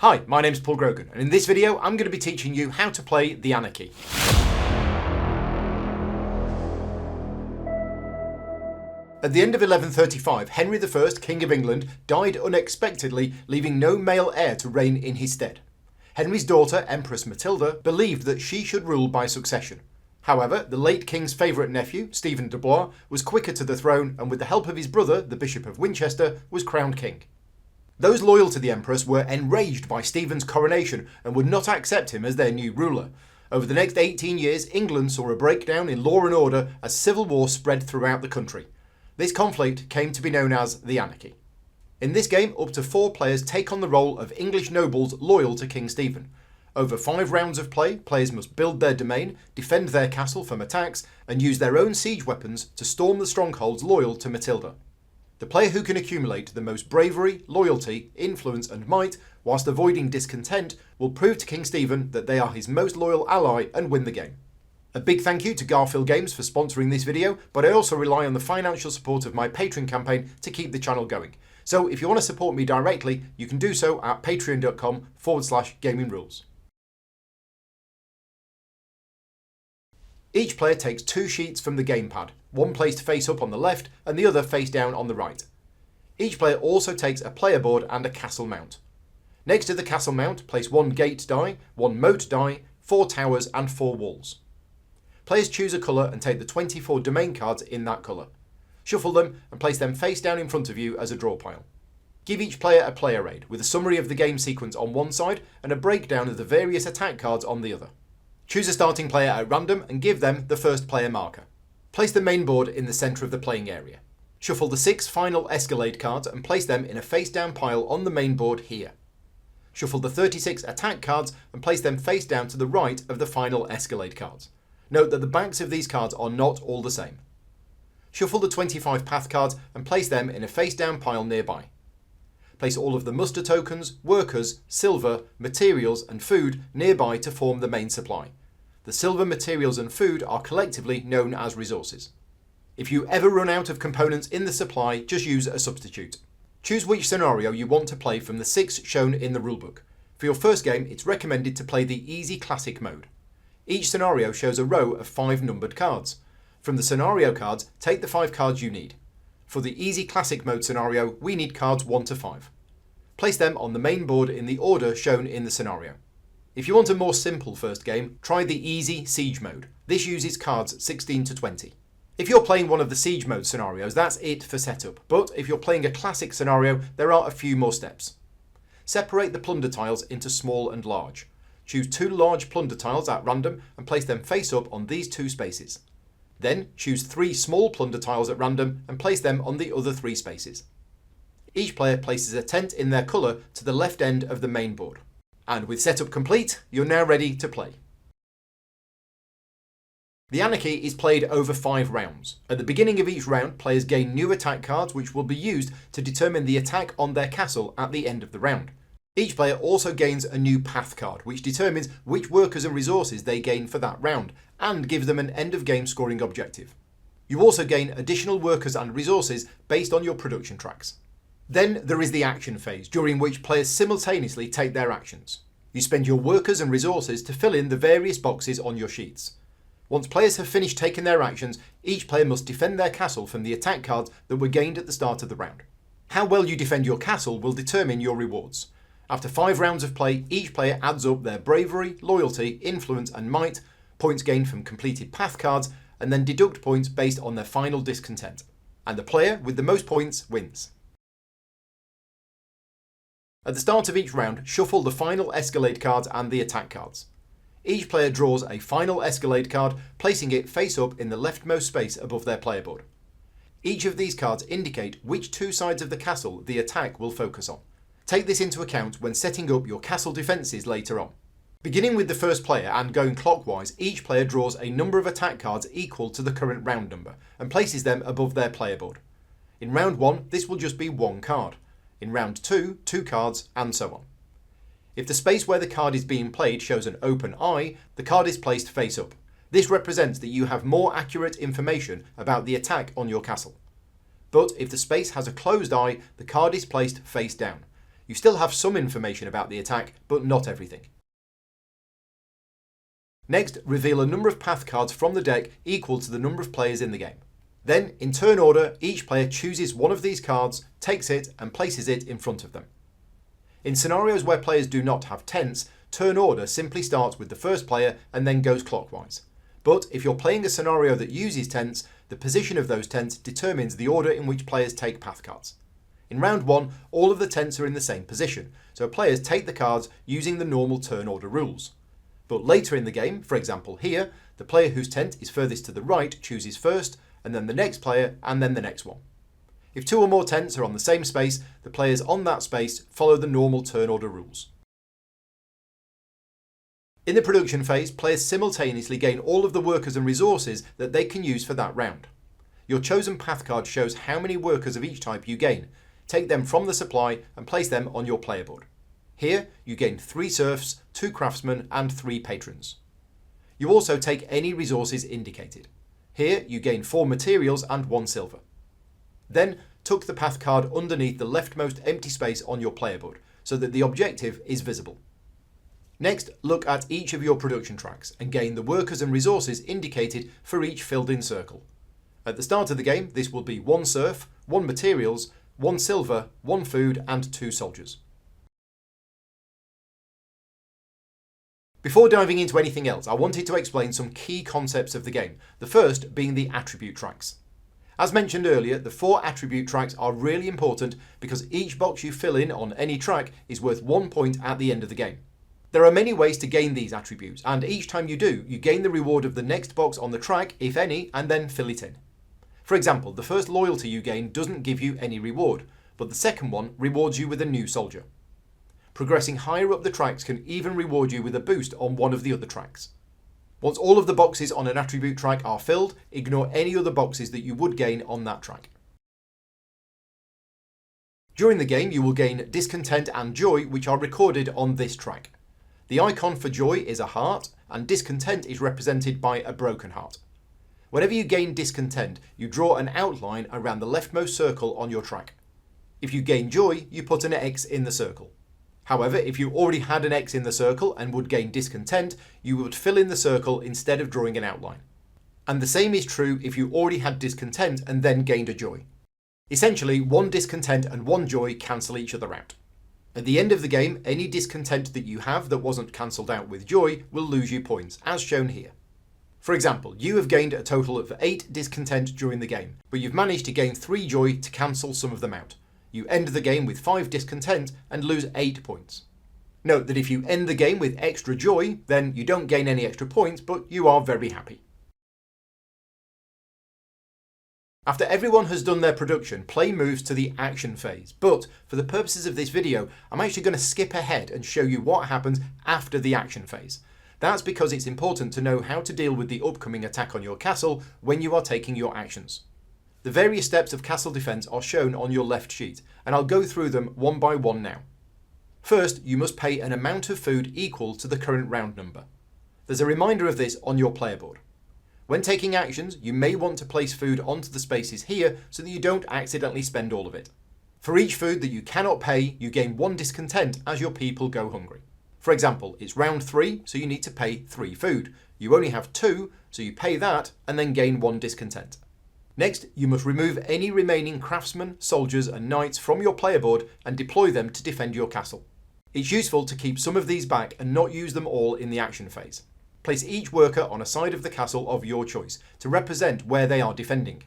Hi, my name's Paul Grogan, and in this video I'm going to be teaching you how to play the Anarchy. At the end of 1135, Henry I, King of England, died unexpectedly, leaving no male heir to reign in his stead. Henry's daughter, Empress Matilda, believed that she should rule by succession. However, the late king's favourite nephew, Stephen de Blois, was quicker to the throne and with the help of his brother, the Bishop of Winchester, was crowned king. Those loyal to the Empress were enraged by Stephen's coronation and would not accept him as their new ruler. Over the next 18 years, England saw a breakdown in law and order as civil war spread throughout the country. This conflict came to be known as the Anarchy. In this game, up to 4 players take on the role of English nobles loyal to King Stephen. Over 5 rounds of play, players must build their domain, defend their castle from attacks, and use their own siege weapons to storm the strongholds loyal to Matilda. The player who can accumulate the most bravery, loyalty, influence and might whilst avoiding discontent will prove to King Stephen that they are his most loyal ally and win the game. A big thank you to Garfield Games for sponsoring this video, but I also rely on the financial support of my Patreon campaign to keep the channel going. So if you want to support me directly, you can do so at patreon.com/gamingrules. Each player takes 2 sheets from the gamepad, one placed face up on the left and the other face down on the right. Each player also takes a player board and a castle mount. Next to the castle mount, place 1 gate die, 1 moat die, 4 towers and 4 walls. Players choose a colour and take the 24 domain cards in that colour. Shuffle them and place them face down in front of you as a draw pile. Give each player a player aid with a summary of the game sequence on one side and a breakdown of the various attack cards on the other. Choose a starting player at random and give them the first player marker. Place the main board in the centre of the playing area. Shuffle the 6 final Escalade cards and place them in a face down pile on the main board here. Shuffle the 36 attack cards and place them face down to the right of the final Escalade cards. Note that the backs of these cards are not all the same. Shuffle the 25 path cards and place them in a face down pile nearby. Place all of the muster tokens, workers, silver, materials and food nearby to form the main supply. The silver, materials and food are collectively known as resources. If you ever run out of components in the supply, just use a substitute. Choose which scenario you want to play from the 6 shown in the rulebook. For your first game, it's recommended to play the Easy Classic mode. Each scenario shows a row of 5 numbered cards. From the scenario cards, take the 5 cards you need. For the Easy Classic mode scenario, we need cards 1 to 5. Place them on the main board in the order shown in the scenario. If you want a more simple first game, try the Easy Siege mode. This uses cards 16 to 20. If you're playing one of the Siege mode scenarios, that's it for setup, but if you're playing a classic scenario, there are a few more steps. Separate the plunder tiles into small and large. Choose 2 large plunder tiles at random and place them face up on these 2 spaces. Then choose 3 small plunder tiles at random and place them on the other 3 spaces. Each player places a tent in their colour to the left end of the main board. And with setup complete, you're now ready to play. The Anarchy is played over 5 rounds. At the beginning of each round, players gain new attack cards which will be used to determine the attack on their castle at the end of the round. Each player also gains a new path card which determines which workers and resources they gain for that round and gives them an end of game scoring objective. You also gain additional workers and resources based on your production tracks. Then there is the action phase, during which players simultaneously take their actions. You spend your workers and resources to fill in the various boxes on your sheets. Once players have finished taking their actions, each player must defend their castle from the attack cards that were gained at the start of the round. How well you defend your castle will determine your rewards. After 5 rounds of play, each player adds up their bravery, loyalty, influence and might, points gained from completed path cards, and then deduct points based on their final discontent. And the player with the most points wins. At the start of each round, shuffle the final Escalade cards and the attack cards. Each player draws a final Escalade card, placing it face up in the leftmost space above their player board. Each of these cards indicate which 2 sides of the castle the attack will focus on. Take this into account when setting up your castle defences later on. Beginning with the first player and going clockwise, each player draws a number of attack cards equal to the current round number and places them above their player board. In round 1, this will just be 1 card. In round 2, 2 cards, and so on. If the space where the card is being played shows an open eye, the card is placed face up. This represents that you have more accurate information about the attack on your castle. But if the space has a closed eye, the card is placed face down. You still have some information about the attack, but not everything. Next, reveal a number of path cards from the deck equal to the number of players in the game. Then, in turn order, each player chooses one of these cards, takes it, and places it in front of them. In scenarios where players do not have tents, turn order simply starts with the first player and then goes clockwise. But if you're playing a scenario that uses tents, the position of those tents determines the order in which players take path cards. In round 1, all of the tents are in the same position, so players take the cards using the normal turn order rules. But later in the game, for example here, the player whose tent is furthest to the right chooses first, and then the next player, and then the next one. If 2 or more tents are on the same space, the players on that space follow the normal turn order rules. In the production phase, players simultaneously gain all of the workers and resources that they can use for that round. Your chosen path card shows how many workers of each type you gain. Take them from the supply and place them on your player board. Here, you gain 3 serfs, 2 craftsmen, and 3 patrons. You also take any resources indicated. Here, you gain 4 materials and 1 silver. Then, tuck the path card underneath the leftmost empty space on your player board, so that the objective is visible. Next, look at each of your production tracks and gain the workers and resources indicated for each filled-in circle. At the start of the game, this will be 1 serf, 1 materials, 1 silver, 1 food, and 2 soldiers. Before diving into anything else, I wanted to explain some key concepts of the game, the first being the attribute tracks. As mentioned earlier, the 4 attribute tracks are really important because each box you fill in on any track is worth 1 point at the end of the game. There are many ways to gain these attributes, and each time you do, you gain the reward of the next box on the track, if any, and then fill it in. For example, the first loyalty you gain doesn't give you any reward, but the second one rewards you with a new soldier. Progressing higher up the tracks can even reward you with a boost on one of the other tracks. Once all of the boxes on an attribute track are filled, ignore any other boxes that you would gain on that track. During the game, you will gain Discontent and Joy, which are recorded on this track. The icon for Joy is a heart, and Discontent is represented by a broken heart. Whenever you gain Discontent, you draw an outline around the leftmost circle on your track. If you gain Joy, you put an X in the circle. However, if you already had an X in the circle and would gain Discontent, you would fill in the circle instead of drawing an outline. And the same is true if you already had Discontent and then gained a Joy. Essentially, 1 Discontent and 1 Joy cancel each other out. At the end of the game, any discontent that you have that wasn't cancelled out with Joy will lose you points, as shown here. For example, you have gained a total of 8 discontent during the game, but you've managed to gain 3 Joy to cancel some of them out. You end the game with 5 discontent and lose 8 points. Note that if you end the game with extra Joy, then you don't gain any extra points, but you are very happy. After everyone has done their production, play moves to the action phase, but for the purposes of this video, I'm actually going to skip ahead and show you what happens after the action phase. That's because it's important to know how to deal with the upcoming attack on your castle when you are taking your actions. The various steps of castle defence are shown on your left sheet, and I'll go through them one by one now. First, you must pay an amount of food equal to the current round number. There's a reminder of this on your player board. When taking actions, you may want to place food onto the spaces here so that you don't accidentally spend all of it. For each food that you cannot pay, you gain 1 discontent as your people go hungry. For example, it's round 3, so you need to pay 3 food. You only have 2, so you pay that and then gain 1 discontent. Next, you must remove any remaining craftsmen, soldiers and knights from your player board and deploy them to defend your castle. It's useful to keep some of these back and not use them all in the action phase. Place each worker on a side of the castle of your choice to represent where they are defending.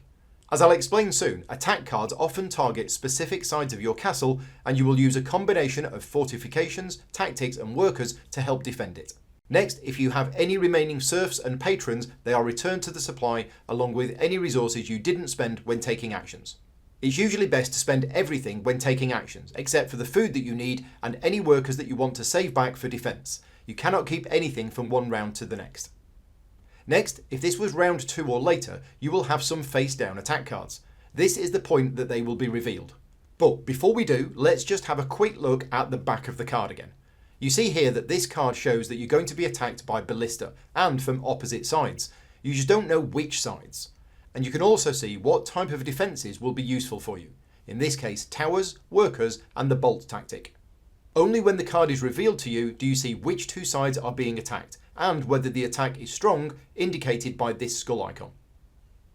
As I'll explain soon, attack cards often target specific sides of your castle, and you will use a combination of fortifications, tactics and workers to help defend it. Next, if you have any remaining serfs and patrons, they are returned to the supply along with any resources you didn't spend when taking actions. It's usually best to spend everything when taking actions, except for the food that you need and any workers that you want to save back for defence. You cannot keep anything from one round to the next. Next, if this was round 2 or later, you will have some face-down attack cards. This is the point that they will be revealed. But before we do, let's just have a quick look at the back of the card again. You see here that this card shows that you're going to be attacked by ballista, and from opposite sides. You just don't know which sides. And you can also see what type of defences will be useful for you. In this case, towers, workers, and the bolt tactic. Only when the card is revealed to you do you see which two sides are being attacked, and whether the attack is strong, indicated by this skull icon.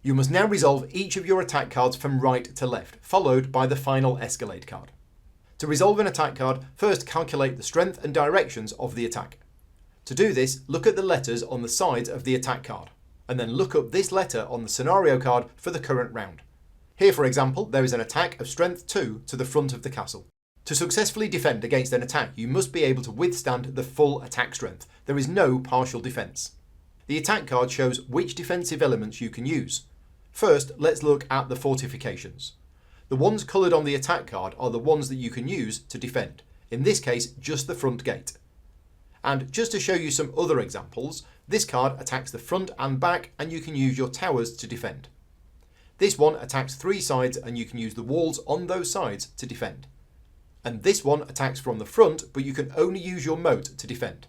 You must now resolve each of your attack cards from right to left, followed by the final Escalade card. To resolve an attack card, first calculate the strength and directions of the attack. To do this, look at the letters on the sides of the attack card, and then look up this letter on the scenario card for the current round. Here, for example, there is an attack of strength 2 to the front of the castle. To successfully defend against an attack, you must be able to withstand the full attack strength. There is no partial defence. The attack card shows which defensive elements you can use. First, let's look at the Fortifications. The ones coloured on the attack card are the ones that you can use to defend, in this case just the front gate. And just to show you some other examples, this card attacks the front and back, and you can use your towers to defend. This one attacks 3 sides, and you can use the walls on those sides to defend. And this one attacks from the front, but you can only use your moat to defend.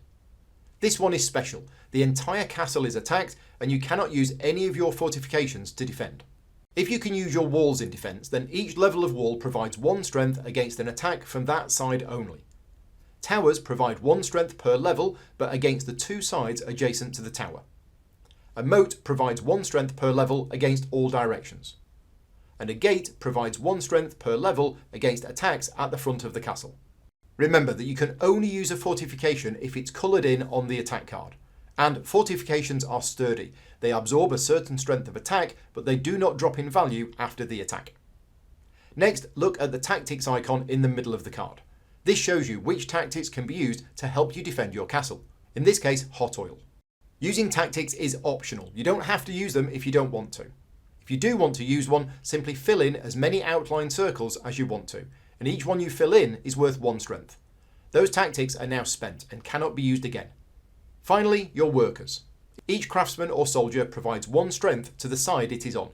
This one is special. The entire castle is attacked, and you cannot use any of your fortifications to defend. If you can use your walls in defence, then each level of wall provides 1 strength against an attack from that side only. Towers provide 1 strength per level, but against the 2 sides adjacent to the tower. A moat provides 1 strength per level against all directions. And a gate provides 1 strength per level against attacks at the front of the castle. Remember that you can only use a fortification if it's coloured in on the attack card. And fortifications are sturdy. They absorb a certain strength of attack, but they do not drop in value after the attack. Next, look at the tactics icon in the middle of the card. This shows you which tactics can be used to help you defend your castle. In this case, hot oil. Using tactics is optional. You don't have to use them if you don't want to. If you do want to use one, simply fill in as many outline circles as you want to, and each one you fill in is worth 1 strength. Those tactics are now spent and cannot be used again. Finally, your workers. Each craftsman or soldier provides 1 strength to the side it is on.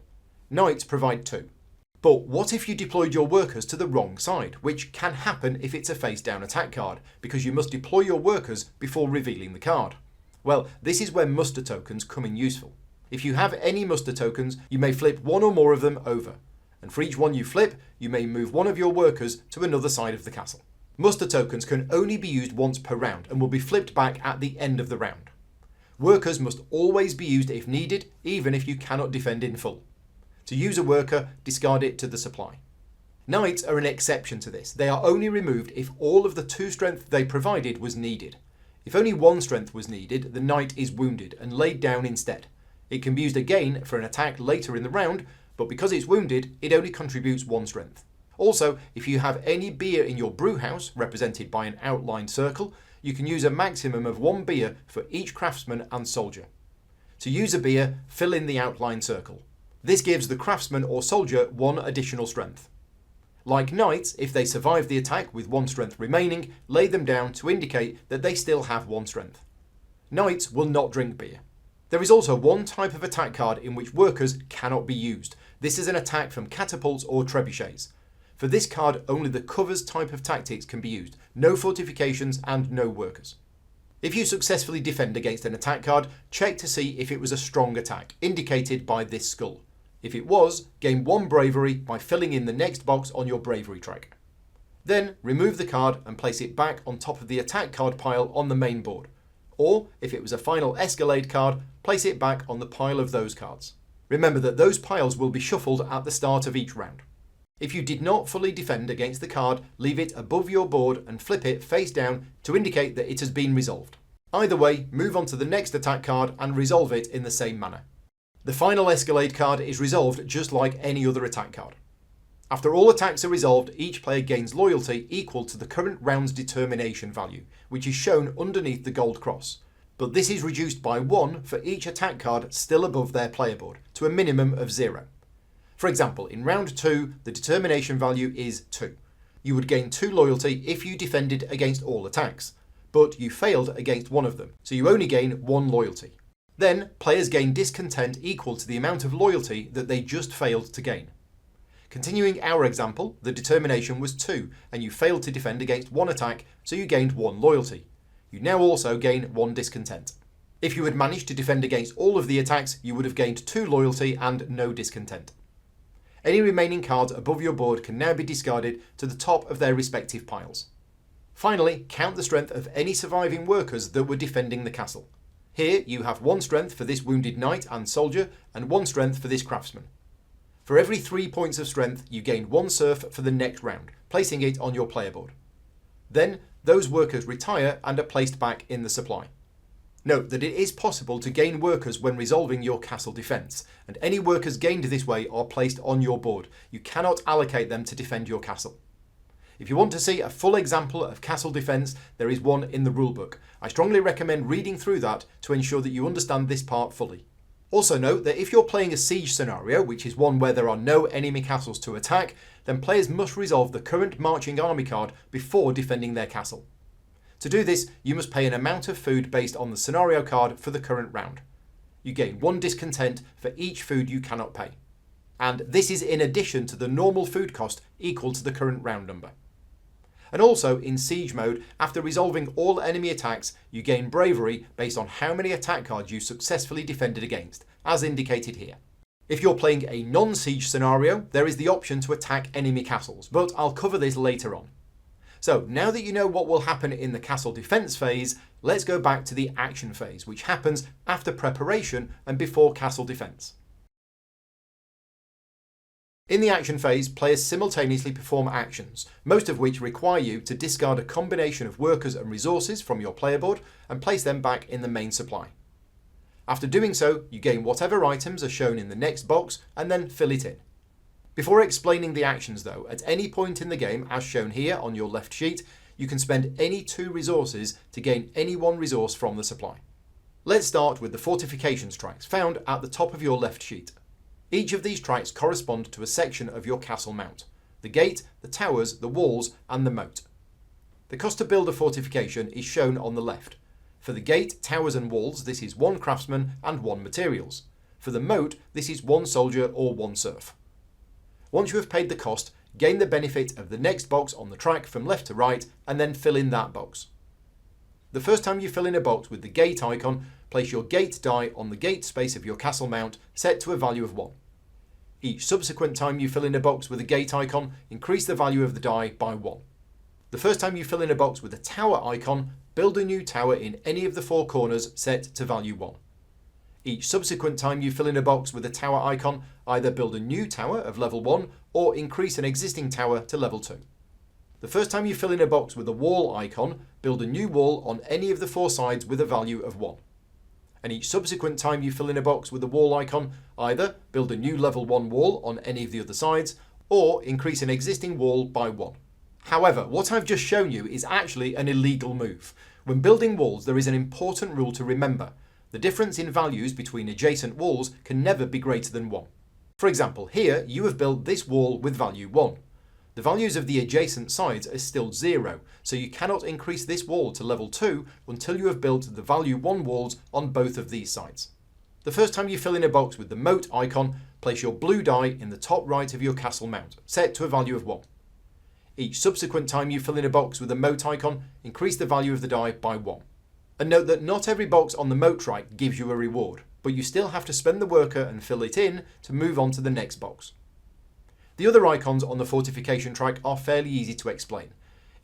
Knights provide 2. But what if you deployed your workers to the wrong side, which can happen if it's a face-down attack card, because you must deploy your workers before revealing the card? Well, this is where muster tokens come in useful. If you have any muster tokens, you may flip 1 or more of them over, and for each one you flip, you may move 1 of your workers to another side of the castle. Muster tokens can only be used once per round and will be flipped back at the end of the round. Workers must always be used if needed, even if you cannot defend in full. To use a worker, discard it to the supply. Knights are an exception to this. They are only removed if all of the 2 strength they provided was needed. If only 1 strength was needed, the knight is wounded and laid down instead. It can be used again for an attack later in the round, but because it's wounded, it only contributes 1 strength. Also, if you have any beer in your brewhouse, represented by an outlined circle, you can use a maximum of 1 beer for each craftsman and soldier. To use a beer, fill in the outlined circle. This gives the craftsman or soldier 1 additional strength. Like knights, if they survive the attack with 1 strength remaining, lay them down to indicate that they still have 1 strength. Knights will not drink beer. There is also 1 type of attack card in which workers cannot be used. This is an attack from catapults or trebuchets. For this card, only the covers type of tactics can be used, no fortifications and no workers. If you successfully defend against an attack card, check to see if it was a strong attack, indicated by this skull. If it was, gain 1 bravery by filling in the next box on your bravery track. Then remove the card and place it back on top of the attack card pile on the main board. Or, if it was a final Escalade card, place it back on the pile of those cards. Remember that those piles will be shuffled at the start of each round. If you did not fully defend against the card, leave it above your board and flip it face down to indicate that it has been resolved. Either way, move on to the next attack card and resolve it in the same manner. The final Escalade card is resolved just like any other attack card. After all attacks are resolved, each player gains loyalty equal to the current round's determination value, which is shown underneath the gold cross. But this is reduced by 1 for each attack card still above their player board, to a minimum of 0. For example, in round 2, the determination value is 2. You would gain 2 loyalty if you defended against all attacks, but you failed against one of them, so you only gain 1 loyalty. Then, players gain discontent equal to the amount of loyalty that they just failed to gain. Continuing our example, the determination was 2, and you failed to defend against 1 attack, so you gained 1 loyalty. You now also gain 1 discontent. If you had managed to defend against all of the attacks, you would have gained 2 loyalty and no discontent. Any remaining cards above your board can now be discarded to the top of their respective piles. Finally, count the strength of any surviving workers that were defending the castle. Here you have 1 strength for this wounded knight and soldier, and 1 strength for this craftsman. For every 3 points of strength, you gain 1 serf for the next round, placing it on your player board. Then, those workers retire and are placed back in the supply. Note that it is possible to gain workers when resolving your castle defence, and any workers gained this way are placed on your board. You cannot allocate them to defend your castle. If you want to see a full example of castle defence, there is one in the rulebook. I strongly recommend reading through that to ensure that you understand this part fully. Also note that if you're playing a siege scenario, which is one where there are no enemy castles to attack, then players must resolve the current marching army card before defending their castle. To do this, you must pay an amount of food based on the scenario card for the current round. You gain 1 discontent for each food you cannot pay. And this is in addition to the normal food cost equal to the current round number. And also, in siege mode, after resolving all enemy attacks, you gain bravery based on how many attack cards you successfully defended against, as indicated here. If you're playing a non-siege scenario, there is the option to attack enemy castles, but I'll cover this later on. So, now that you know what will happen in the castle defence phase, let's go back to the action phase, which happens after preparation and before castle defence. In the action phase, players simultaneously perform actions, most of which require you to discard a combination of workers and resources from your player board and place them back in the main supply. After doing so, you gain whatever items are shown in the next box and then fill it in. Before explaining the actions though, at any point in the game, as shown here on your left sheet, you can spend any 2 resources to gain any 1 resource from the supply. Let's start with the Fortifications tracks found at the top of your left sheet. Each of these tracks correspond to a section of your castle mount: the gate, the towers, the walls, and the moat. The cost to build a fortification is shown on the left. For the gate, towers, and walls, this is 1 craftsman and 1 materials. For the moat, this is 1 soldier or 1 serf. Once you have paid the cost, gain the benefit of the next box on the track from left to right, and then fill in that box. The first time you fill in a box with the gate icon, place your gate die on the gate space of your castle mount, set to a value of 1. Each subsequent time you fill in a box with a gate icon, increase the value of the die by 1. The first time you fill in a box with a tower icon, build a new tower in any of the 4 corners, set to value 1. Each subsequent time you fill in a box with a tower icon, either build a new tower of level 1 or increase an existing tower to level 2. The first time you fill in a box with a wall icon, build a new wall on any of the 4 sides with a value of 1. And each subsequent time you fill in a box with a wall icon, either build a new level 1 wall on any of the other sides, or increase an existing wall by 1. However, what I've just shown you is actually an illegal move. When building walls, there is an important rule to remember. The difference in values between adjacent walls can never be greater than 1. For example, here you have built this wall with value 1. The values of the adjacent sides are still 0, so you cannot increase this wall to level 2 until you have built the value 1 walls on both of these sides. The first time you fill in a box with the moat icon, place your blue die in the top right of your castle mount, set to a value of 1. Each subsequent time you fill in a box with a moat icon, increase the value of the die by 1. And note that not every box on the moat track gives you a reward, but you still have to spend the worker and fill it in to move on to the next box. The other icons on the fortification track are fairly easy to explain.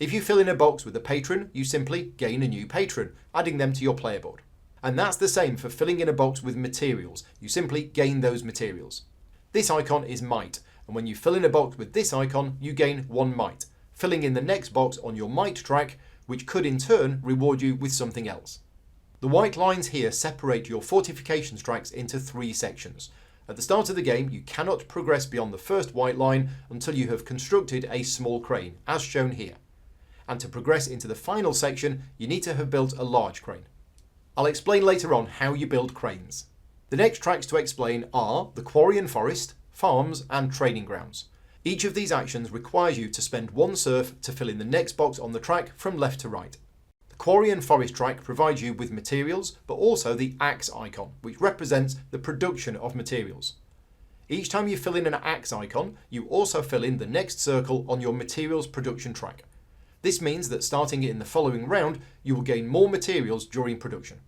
If you fill in a box with a patron, you simply gain a new patron, adding them to your player board. And that's the same for filling in a box with materials. You simply gain those materials. This icon is might, and when you fill in a box with this icon, you gain 1 might, filling in the next box on your might track, which could in turn reward you with something else. The white lines here separate your fortifications tracks into 3 sections. At the start of the game, you cannot progress beyond the first white line until you have constructed a small crane, as shown here. And to progress into the final section, you need to have built a large crane. I'll explain later on how you build cranes. The next tracks to explain are the quarry and forest, farms, and training grounds. Each of these actions requires you to spend 1 serf to fill in the next box on the track from left to right. The quarry and forest track provides you with materials, but also the axe icon, which represents the production of materials. Each time you fill in an axe icon, you also fill in the next circle on your materials production track. This means that starting in the following round, you will gain more materials during production.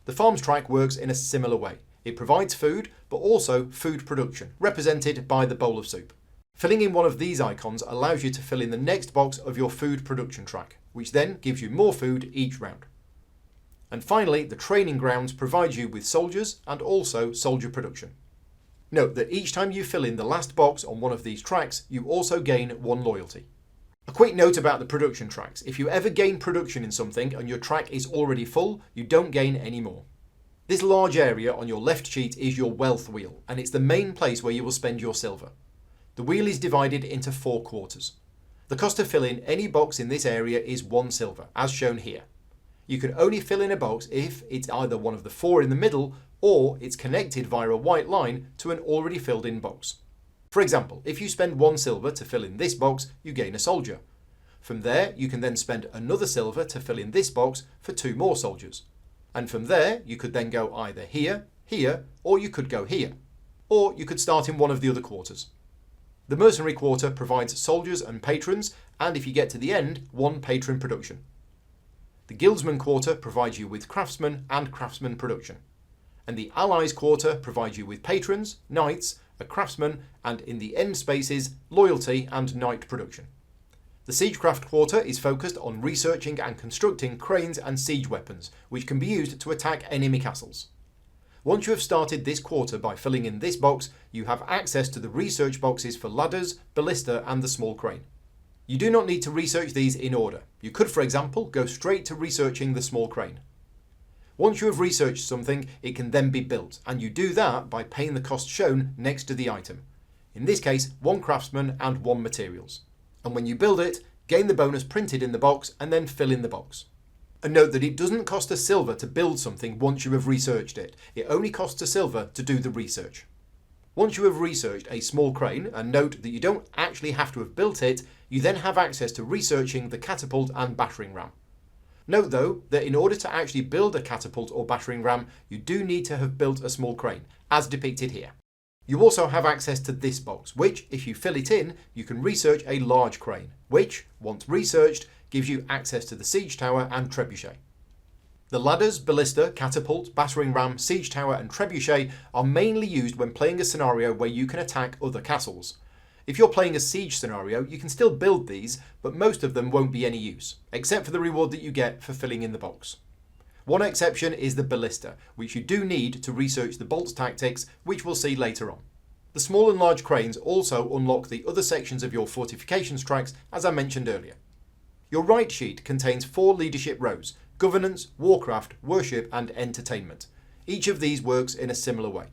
The farms track works in a similar way. It provides food, but also food production, represented by the bowl of soup. Filling in one of these icons allows you to fill in the next box of your food production track, which then gives you more food each round. And finally, the training grounds provide you with soldiers and also soldier production. Note that each time you fill in the last box on one of these tracks, you also gain 1 loyalty. A quick note about the production tracks. If you ever gain production in something and your track is already full, you don't gain any more. This large area on your left sheet is your wealth wheel, and it's the main place where you will spend your silver. The wheel is divided into 4 quarters. The cost to fill in any box in this area is 1 silver, as shown here. You can only fill in a box if it's either one of the 4 in the middle or it's connected via a white line to an already filled in box. For example, if you spend 1 silver to fill in this box, you gain a soldier. From there, you can then spend another silver to fill in this box for 2 more soldiers. And from there, you could then go either here, here, or you could go here. Or you could start in one of the other quarters. The mercenary quarter provides soldiers and patrons, and if you get to the end, 1 patron production. The guildsman quarter provides you with craftsmen and craftsman production. And the allies quarter provides you with patrons, knights, a craftsman, and in the end spaces, loyalty and knight production. The siegecraft quarter is focused on researching and constructing cranes and siege weapons, which can be used to attack enemy castles. Once you have started this quarter by filling in this box, you have access to the research boxes for ladders, ballista, and the small crane. You do not need to research these in order. You could, for example, go straight to researching the small crane. Once you have researched something, it can then be built, and you do that by paying the cost shown next to the item. In this case, 1 craftsman and 1 materials. And when you build it, gain the bonus printed in the box and then fill in the box. And note that it doesn't cost a silver to build something once you have researched it. It only costs a silver to do the research. Once you have researched a small crane, and note that you don't actually have to have built it, you then have access to researching the catapult and battering ram. Note though that in order to actually build a catapult or battering ram, you do need to have built a small crane, as depicted here. You also have access to this box, which, if you fill it in, you can research a large crane, which, once researched, gives you access to the siege tower and trebuchet. The ladders, ballista, catapult, battering ram, siege tower and trebuchet are mainly used when playing a scenario where you can attack other castles. If you're playing a siege scenario, you can still build these, but most of them won't be any use, except for the reward that you get for filling in the box. One exception is the ballista, which you do need to research the bolt's tactics, which we'll see later on. The small and large cranes also unlock the other sections of your fortifications tracks, as I mentioned earlier. Your right sheet contains 4 leadership rows: governance, warcraft, worship and entertainment. Each of these works in a similar way.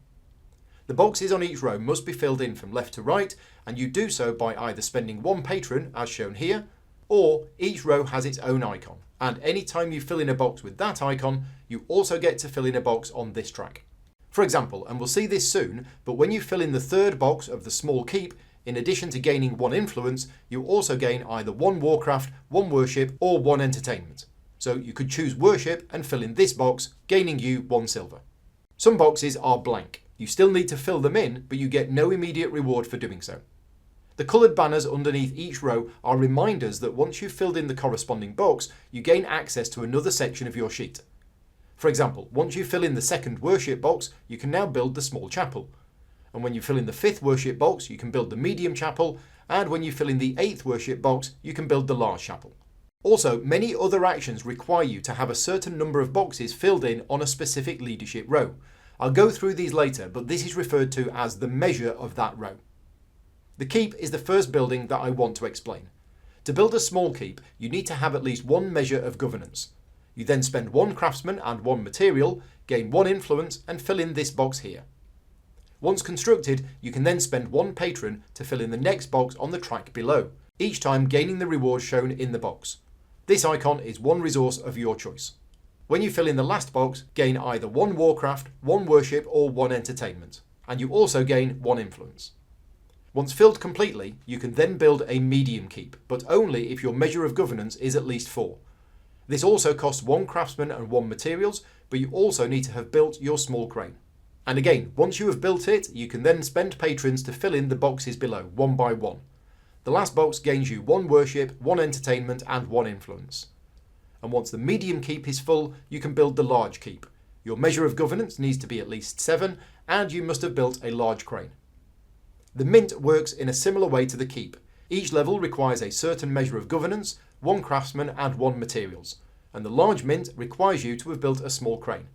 The boxes on each row must be filled in from left to right, and you do so by either spending 1 patron, as shown here, or each row has its own icon, and any time you fill in a box with that icon, you also get to fill in a box on this track. For example, and we'll see this soon, but when you fill in the 3rd box of the small keep, in addition to gaining 1 influence, you also gain either 1 warcraft, 1 worship, or 1 entertainment. So you could choose worship and fill in this box, gaining you 1 silver. Some boxes are blank. You still need to fill them in, but you get no immediate reward for doing so. The coloured banners underneath each row are reminders that once you've filled in the corresponding box, you gain access to another section of your sheet. For example, once you fill in the 2nd worship box, you can now build the small chapel. And when you fill in the 5th worship box, you can build the medium chapel, and when you fill in the 8th worship box, you can build the large chapel. Also, many other actions require you to have a certain number of boxes filled in on a specific leadership row. I'll go through these later, but this is referred to as the measure of that row. The keep is the first building that I want to explain. To build a small keep, you need to have at least 1 measure of governance. You then spend 1 craftsman and 1 material, gain 1 influence and fill in this box here. Once constructed, you can then spend 1 patron to fill in the next box on the track below, each time gaining the reward shown in the box. This icon is 1 resource of your choice. When you fill in the last box, gain either 1 warcraft, 1 worship or 1 entertainment, and you also gain 1 influence. Once filled completely, you can then build a medium keep, but only if your measure of governance is at least 4. This also costs 1 craftsman and 1 materials, but you also need to have built your small crane. And again, once you have built it, you can then spend patrons to fill in the boxes below, 1 by 1. The last box gains you 1 worship, 1 entertainment and 1 influence. And once the medium keep is full, you can build the large keep. Your measure of governance needs to be at least 7, and you must have built a large crane. The mint works in a similar way to the keep. Each level requires a certain measure of governance, 1 craftsman and 1 materials, and the large mint requires you to have built a small crane.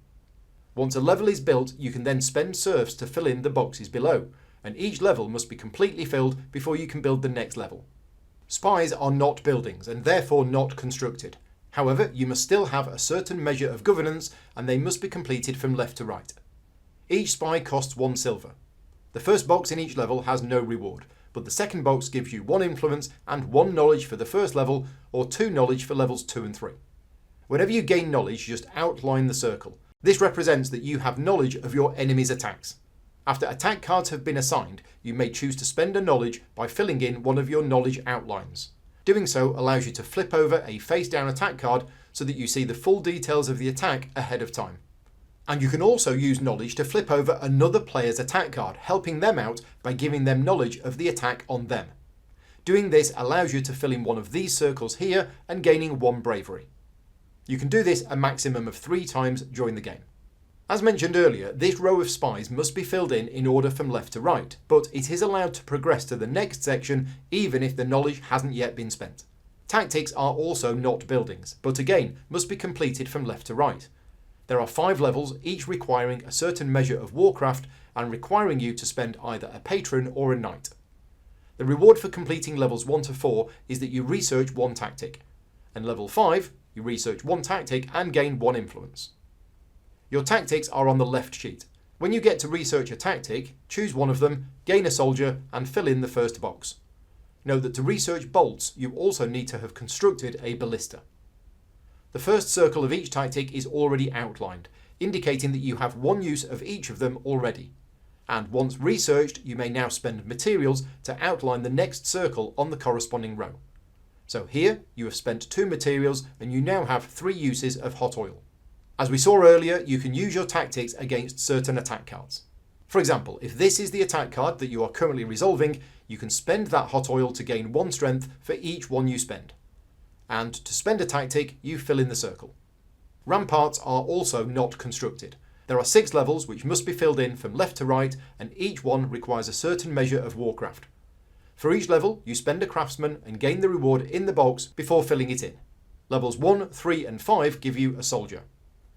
Once a level is built, you can then spend serfs to fill in the boxes below, and each level must be completely filled before you can build the next level. Spies are not buildings and therefore not constructed. However, you must still have a certain measure of governance and they must be completed from left to right. Each spy costs 1 silver. The first box in each level has no reward, but the second box gives you 1 influence and 1 knowledge for the first level, or 2 knowledge for levels 2 and 3. Whenever you gain knowledge, just outline the circle. This represents that you have knowledge of your enemy's attacks. After attack cards have been assigned, you may choose to spend a knowledge by filling in one of your knowledge outlines. Doing so allows you to flip over a face-down attack card so that you see the full details of the attack ahead of time. And you can also use knowledge to flip over another player's attack card, helping them out by giving them knowledge of the attack on them. Doing this allows you to fill in one of these circles here and gaining 1 bravery. You can do this a maximum of 3 times during the game. As mentioned earlier, this row of spies must be filled in order from left to right, but it is allowed to progress to the next section even if the knowledge hasn't yet been spent. Tactics are also not buildings, but again must be completed from left to right. There are 5 levels, each requiring a certain measure of warcraft and requiring you to spend either a patron or a knight. The reward for completing levels 1 to 4 is that you research 1 tactic, and level 5, you research 1 tactic and gain 1 influence. Your tactics are on the left sheet. When you get to research a tactic, choose one of them, gain a soldier, and fill in the first box. Note that to research bolts, you also need to have constructed a ballista. The first circle of each tactic is already outlined, indicating that you have 1 use of each of them already. And once researched, you may now spend materials to outline the next circle on the corresponding row. So here, you have spent 2 materials and you now have 3 uses of hot oil. As we saw earlier, you can use your tactics against certain attack cards. For example, if this is the attack card that you are currently resolving, you can spend that hot oil to gain 1 strength for each 1 you spend. And to spend a tactic, you fill in the circle. Ramparts are also not constructed. There are 6 levels which must be filled in from left to right, and each one requires a certain measure of warcraft. For each level, you spend a craftsman and gain the reward in the box before filling it in. Levels 1, 3 and 5 give you a soldier.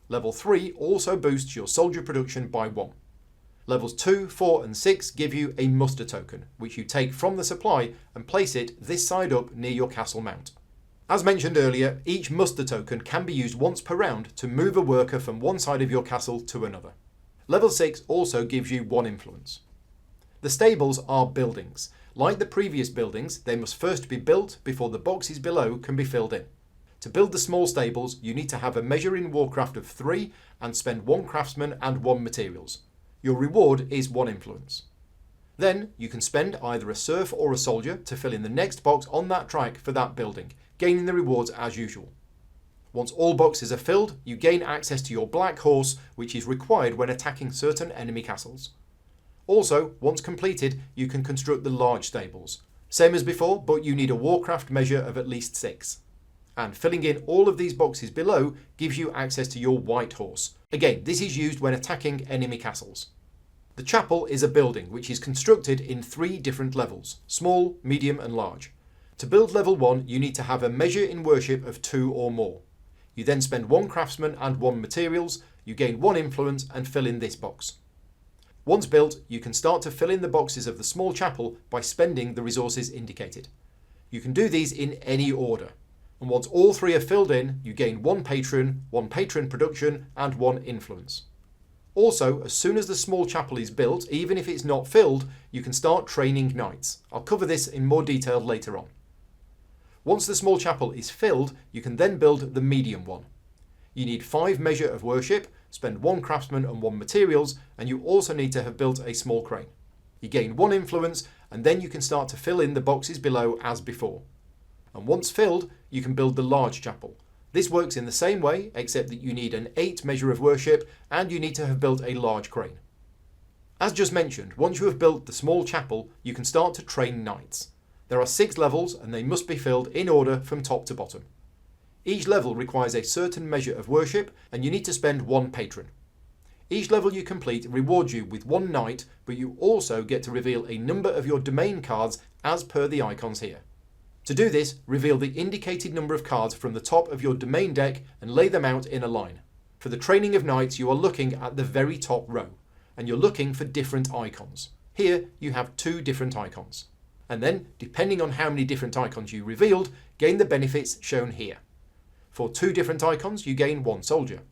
Level 3 also boosts your soldier production by 1. Levels 2, 4 and 6 give you a muster token, which you take from the supply and place it this side up near your castle mount. As mentioned earlier, each muster token can be used once per round to move a worker from one side of your castle to another. Level 6 also gives you 1 influence. The stables are buildings. Like the previous buildings, they must first be built before the boxes below can be filled in. To build the small stables, you need to have a measure in warcraft of 3 and spend 1 craftsman and 1 materials. Your reward is 1 influence. Then you can spend either a serf or a soldier to fill in the next box on that track for that building, gaining the rewards as usual. Once all boxes are filled, you gain access to your black horse, which is required when attacking certain enemy castles. Also, once completed, you can construct the large stables. Same as before, but you need a warcraft measure of at least 6. And filling in all of these boxes below gives you access to your white horse. Again, this is used when attacking enemy castles. The chapel is a building which is constructed in 3 different levels: small, medium and large. To build level 1, you need to have a measure in worship of 2 or more. You then spend 1 craftsman and 1 materials, you gain 1 influence and fill in this box. Once built, you can start to fill in the boxes of the small chapel by spending the resources indicated. You can do these in any order. And once all 3 are filled in, you gain 1 patron production, and 1 influence. Also, as soon as the small chapel is built, even if it's not filled, you can start training knights. I'll cover this in more detail later on. Once the small chapel is filled, you can then build the medium one. You need 5 measure of worship, spend 1 craftsman and 1 materials, and you also need to have built a small crane. You gain 1 influence, and then you can start to fill in the boxes below as before. And once filled, you can build the large chapel. This works in the same way, except that you need an 8 measure of worship and you need to have built a large crane. As just mentioned, once you have built the small chapel, you can start to train knights. There are 6 levels and they must be filled in order from top to bottom. Each level requires a certain measure of worship and you need to spend 1 patron. Each level you complete rewards you with 1 knight, but you also get to reveal a number of your domain cards as per the icons here. To do this, reveal the indicated number of cards from the top of your domain deck and lay them out in a line. For the training of knights, you are looking at the very top row, and you're looking for different icons. Here, you have 2 different icons. And then, depending on how many different icons you revealed, gain the benefits shown here. For 2 different icons, you gain 1 soldier.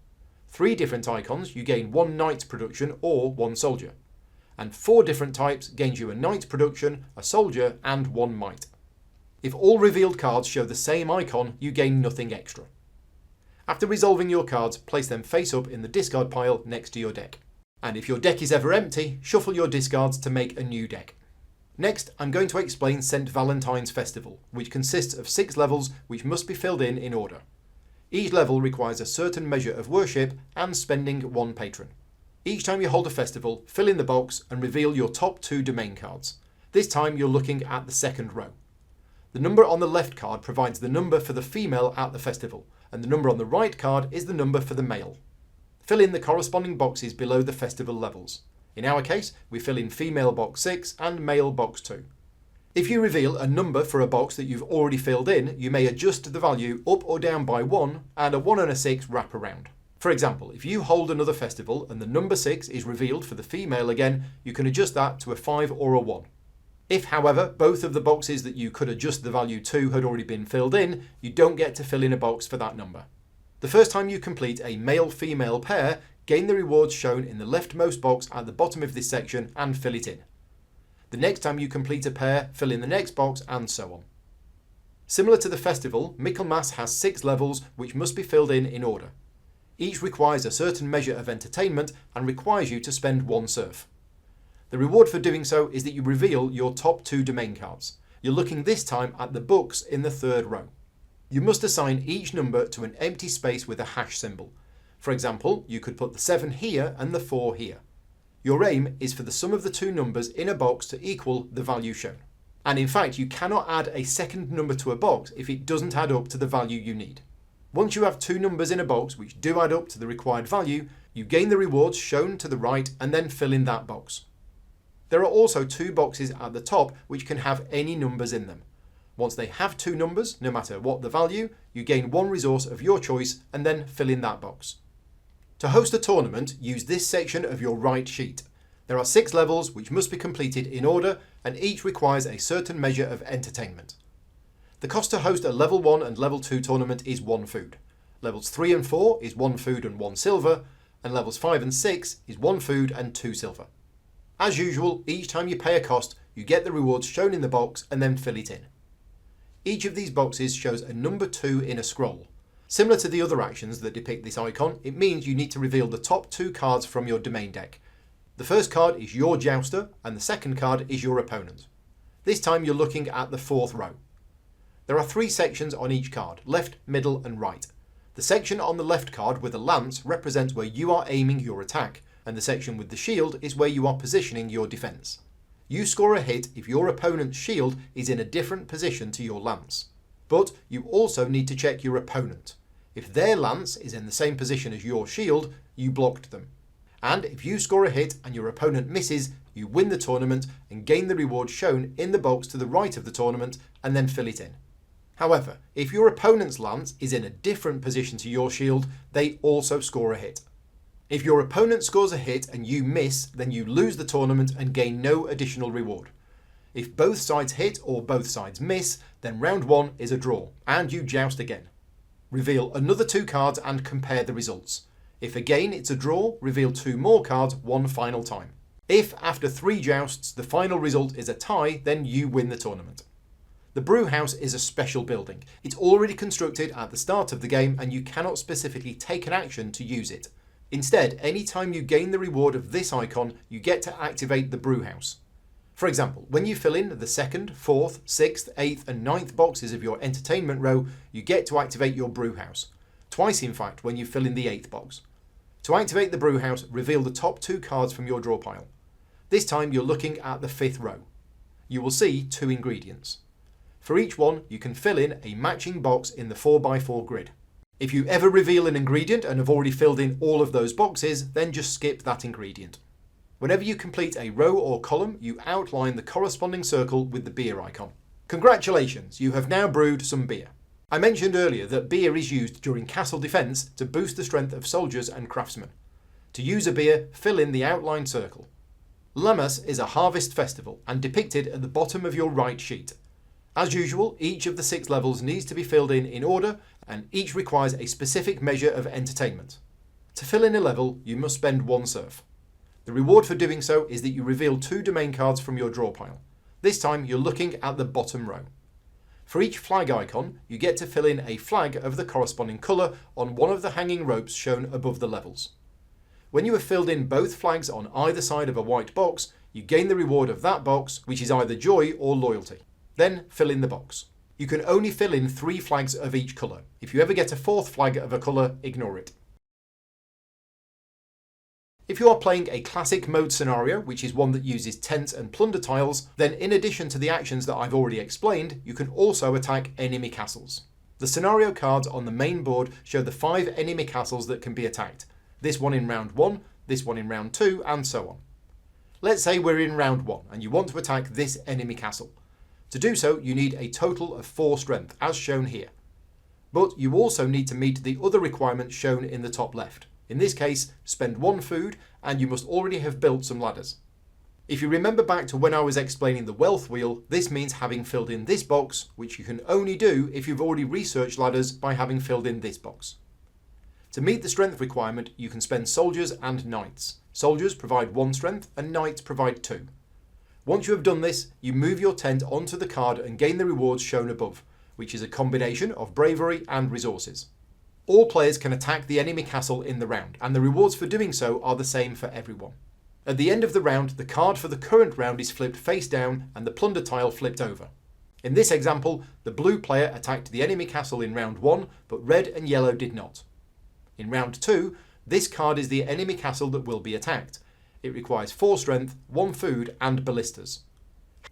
3 different icons, you gain 1 knight production or 1 soldier. And 4 different types gains you a knight production, a soldier, and 1 might. If all revealed cards show the same icon, you gain nothing extra. After resolving your cards, place them face up in the discard pile next to your deck. And if your deck is ever empty, shuffle your discards to make a new deck. Next, I'm going to explain St. Valentine's Festival, which consists of 6 levels which must be filled in order. Each level requires a certain measure of worship and spending 1 patron. Each time you hold a festival, fill in the box and reveal your top 2 domain cards. This time you're looking at the second row. The number on the left card provides the number for the female at the festival, and the number on the right card is the number for the male. Fill in the corresponding boxes below the festival levels. In our case, we fill in female box 6 and male box 2. If you reveal a number for a box that you've already filled in, you may adjust the value up or down by 1 and a 1 and a 6 wrap around. For example, if you hold another festival and the number 6 is revealed for the female again, you can adjust that to a 5 or a 1. If, however, both of the boxes that you could adjust the value to had already been filled in, you don't get to fill in a box for that number. The first time you complete a male-female pair, gain the rewards shown in the leftmost box at the bottom of this section and fill it in. The next time you complete a pair, fill in the next box, and so on. Similar to the festival, Michaelmas has 6 levels which must be filled in order. Each requires a certain measure of entertainment and requires you to spend 1 serf. The reward for doing so is that you reveal your top 2 domain cards. You're looking this time at the books in the 3rd row. You must assign each number to an empty space with a hash symbol. For example, you could put the 7 here and the 4 here. Your aim is for the sum of the 2 numbers in a box to equal the value shown. And in fact, you cannot add a second number to a box if it doesn't add up to the value you need. Once you have 2 numbers in a box which do add up to the required value, you gain the rewards shown to the right and then fill in that box. There are also 2 boxes at the top which can have any numbers in them. Once they have 2 numbers, no matter what the value, you gain 1 resource of your choice and then fill in that box. To host a tournament, use this section of your right sheet. There are 6 levels which must be completed in order, and each requires a certain measure of entertainment. The cost to host a level 1 and level 2 tournament is 1 food. Levels 3 and 4 is 1 food and 1 silver, and levels 5 and 6 is 1 food and 2 silver. As usual, each time you pay a cost, you get the rewards shown in the box and then fill it in. Each of these boxes shows a number 2 in a scroll. Similar to the other actions that depict this icon, it means you need to reveal the top 2 cards from your domain deck. The first card is your jouster and the second card is your opponent. This time you're looking at the 4th row. There are 3 sections on each card, left, middle and right. The section on the left card with a lance represents where you are aiming your attack, and the section with the shield is where you are positioning your defence. You score a hit if your opponent's shield is in a different position to your lance. But you also need to check your opponent. If their lance is in the same position as your shield, you blocked them. And if you score a hit and your opponent misses, you win the tournament and gain the reward shown in the box to the right of the tournament and then fill it in. However, if your opponent's lance is in a different position to your shield, they also score a hit. If your opponent scores a hit and you miss, then you lose the tournament and gain no additional reward. If both sides hit or both sides miss, then round 1 is a draw, and you joust again. Reveal another 2 cards and compare the results. If again it's a draw, reveal 2 more cards 1 final time. If after 3 jousts the final result is a tie, then you win the tournament. The Brewhouse is a special building. It's already constructed at the start of the game and you cannot specifically take an action to use it. Instead, any time you gain the reward of this icon, you get to activate the Brewhouse. For example, when you fill in the 2nd, 4th, 6th, 8th and 9th boxes of your entertainment row, you get to activate your Brewhouse. Twice in fact when you fill in the 8th box. To activate the Brewhouse, reveal the top 2 cards from your draw pile. This time you're looking at the 5th row. You will see 2 ingredients. For each one, you can fill in a matching box in the 4x4 grid. If you ever reveal an ingredient and have already filled in all of those boxes, then just skip that ingredient. Whenever you complete a row or column, you outline the corresponding circle with the beer icon. Congratulations, you have now brewed some beer. I mentioned earlier that beer is used during castle defence to boost the strength of soldiers and craftsmen. To use a beer, fill in the outlined circle. Lammas is a harvest festival and depicted at the bottom of your right sheet. As usual, each of the 6 levels needs to be filled in order, and each requires a specific measure of entertainment. To fill in a level, you must spend 1 serf. The reward for doing so is that you reveal 2 domain cards from your draw pile. This time you're looking at the bottom row. For each flag icon, you get to fill in a flag of the corresponding colour on one of the hanging ropes shown above the levels. When you have filled in both flags on either side of a white box, you gain the reward of that box, which is either joy or loyalty. Then fill in the box. You can only fill in 3 flags of each colour. If you ever get a 4th flag of a colour, ignore it. If you are playing a classic mode scenario, which is one that uses tents and plunder tiles, then in addition to the actions that I've already explained, you can also attack enemy castles. The scenario cards on the main board show the 5 enemy castles that can be attacked. This one in round 1, this one in round 2, and so on. Let's say we're in round 1 and you want to attack this enemy castle. To do so, you need a total of 4 strength, as shown here. But you also need to meet the other requirements shown in the top left. In this case, spend 1 food, and you must already have built some ladders. If you remember back to when I was explaining the wealth wheel, this means having filled in this box, which you can only do if you've already researched ladders by having filled in this box. To meet the strength requirement, you can spend soldiers and knights. Soldiers provide 1 strength, and knights provide 2. Once you have done this, you move your tent onto the card and gain the rewards shown above, which is a combination of bravery and resources. All players can attack the enemy castle in the round, and the rewards for doing so are the same for everyone. At the end of the round, the card for the current round is flipped face down and the plunder tile flipped over. In this example, the blue player attacked the enemy castle in round 1, but red and yellow did not. In round 2, this card is the enemy castle that will be attacked. It requires 4 strength, 1 food, and ballistas.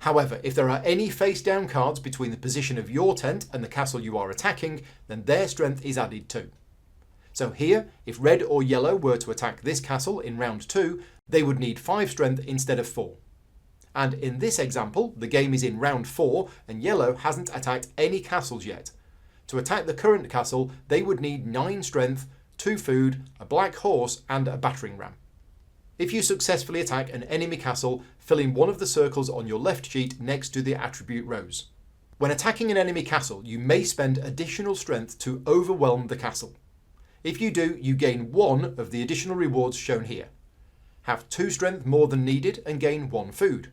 However, if there are any face-down cards between the position of your tent and the castle you are attacking, then their strength is added too. So here, if red or yellow were to attack this castle in round 2, they would need 5 strength instead of 4. And in this example, the game is in round 4 and yellow hasn't attacked any castles yet. To attack the current castle, they would need 9 strength, 2 food, a black horse, and a battering ram. If you successfully attack an enemy castle, fill in one of the circles on your left sheet next to the attribute rows. When attacking an enemy castle, you may spend additional strength to overwhelm the castle. If you do, you gain 1 of the additional rewards shown here. Have 2 strength more than needed and gain 1 food.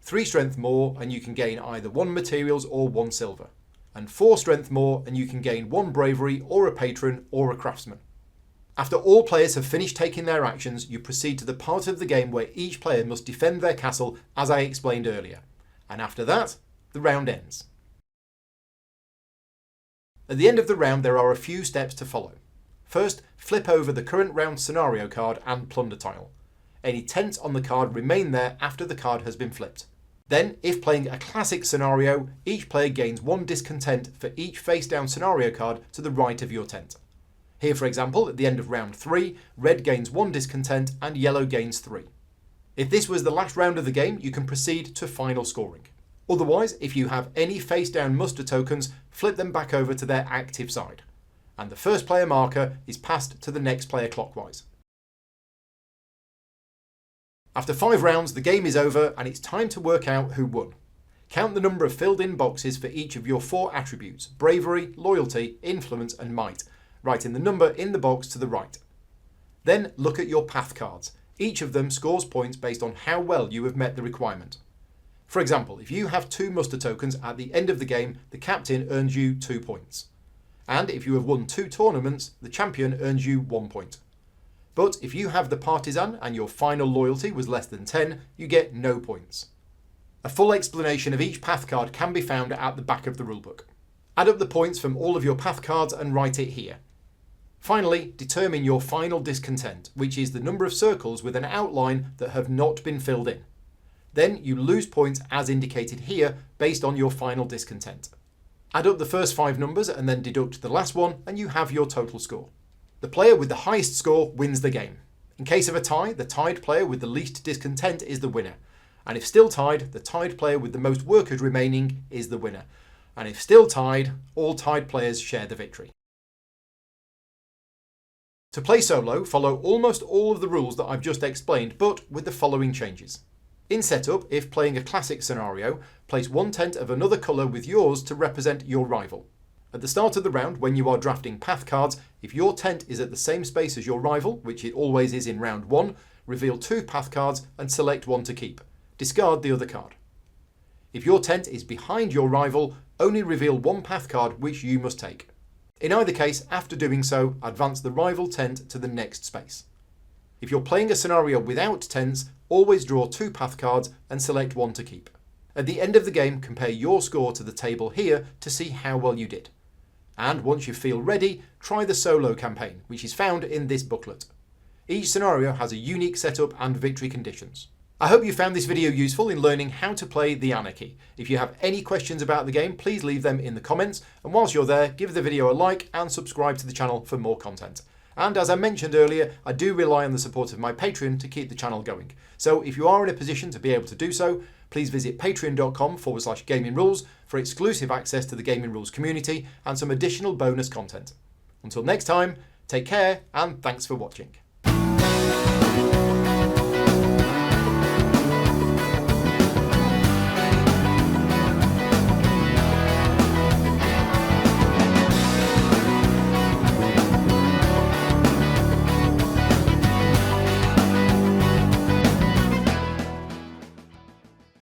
3 strength more and you can gain either 1 materials or 1 silver. And 4 strength more and you can gain 1 bravery or a patron or a craftsman. After all players have finished taking their actions, you proceed to the part of the game where each player must defend their castle, as I explained earlier. And after that, the round ends. At the end of the round, there are a few steps to follow. First, flip over the current round scenario card and plunder tile. Any tents on the card remain there after the card has been flipped. Then, if playing a classic scenario, each player gains 1 discontent for each face-down scenario card to the right of your tent. Here, for example, at the end of round 3, red gains 1 discontent and yellow gains 3. If this was the last round of the game, you can proceed to final scoring. Otherwise, if you have any face-down muster tokens, flip them back over to their active side. And the first player marker is passed to the next player clockwise. After 5 rounds, the game is over and it's time to work out who won. Count the number of filled-in boxes for each of your 4 attributes: bravery, loyalty, influence, and might. Writing the number in the box to the right. Then look at your path cards. Each of them scores points based on how well you have met the requirement. For example, if you have 2 muster tokens at the end of the game, the captain earns you 2 points. And if you have won 2 tournaments, the champion earns you 1 point. But if you have the partisan and your final loyalty was less than 10, you get no points. A full explanation of each path card can be found at the back of the rulebook. Add up the points from all of your path cards and write it here. Finally, determine your final discontent, which is the number of circles with an outline that have not been filled in. Then you lose points as indicated here based on your final discontent. Add up the first 5 numbers and then deduct the last one and you have your total score. The player with the highest score wins the game. In case of a tie, the tied player with the least discontent is the winner. And if still tied, the tied player with the most workers remaining is the winner. And if still tied, all tied players share the victory. To play solo, follow almost all of the rules that I've just explained, but with the following changes. In setup, if playing a classic scenario, place one tent of another colour with yours to represent your rival. At the start of the round, when you are drafting path cards, if your tent is at the same space as your rival, which it always is in round 1, reveal 2 path cards and select one to keep. Discard the other card. If your tent is behind your rival, only reveal 1 path card which you must take. In either case, after doing so, advance the rival tent to the next space. If you're playing a scenario without tents, always draw 2 path cards and select one to keep. At the end of the game, compare your score to the table here to see how well you did. And once you feel ready, try the solo campaign, which is found in this booklet. Each scenario has a unique setup and victory conditions. I hope you found this video useful in learning how to play the Anarchy. If you have any questions about the game, please leave them in the comments. And whilst you're there, give the video a like and subscribe to the channel for more content. And as I mentioned earlier, I do rely on the support of my Patreon to keep the channel going. So if you are in a position to be able to do so, please visit patreon.com/gamingrules for exclusive access to the Gaming Rules community and some additional bonus content. Until next time, take care and thanks for watching.